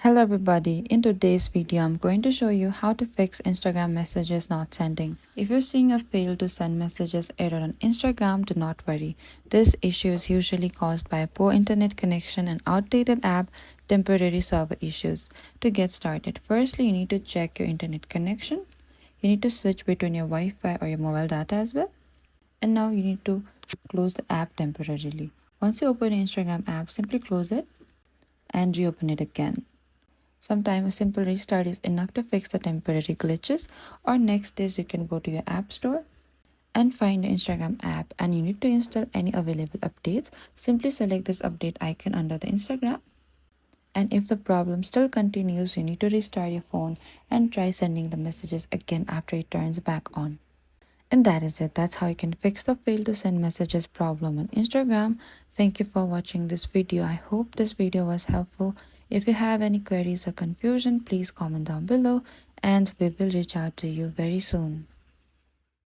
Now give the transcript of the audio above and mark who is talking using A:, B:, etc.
A: Hello everybody, in today's video I'm going to show you how to fix Instagram messages not sending. If you're seeing a fail to send messages error on Instagram, do not worry. This issue is usually caused by a poor internet connection and outdated app, temporary server issues. To get started, firstly you need to check your internet connection. You need to switch between your Wi-Fi or your mobile data as well. And now you need to close the app temporarily. Once you open the Instagram app, simply close it and reopen it again. Sometimes a simple restart is enough to fix the temporary glitches, or next is you can go to your app store and find the Instagram app and you need to install any available updates. Simply select this update icon under the Instagram, and if the problem still continues, you need to restart your phone and try sending the messages again after it turns back on. And that is it. That's how you can fix the fail to send messages problem on Instagram. Thank you for watching this video. I hope this video was helpful. If you have any queries or confusion, please comment down below and we will reach out to you very soon.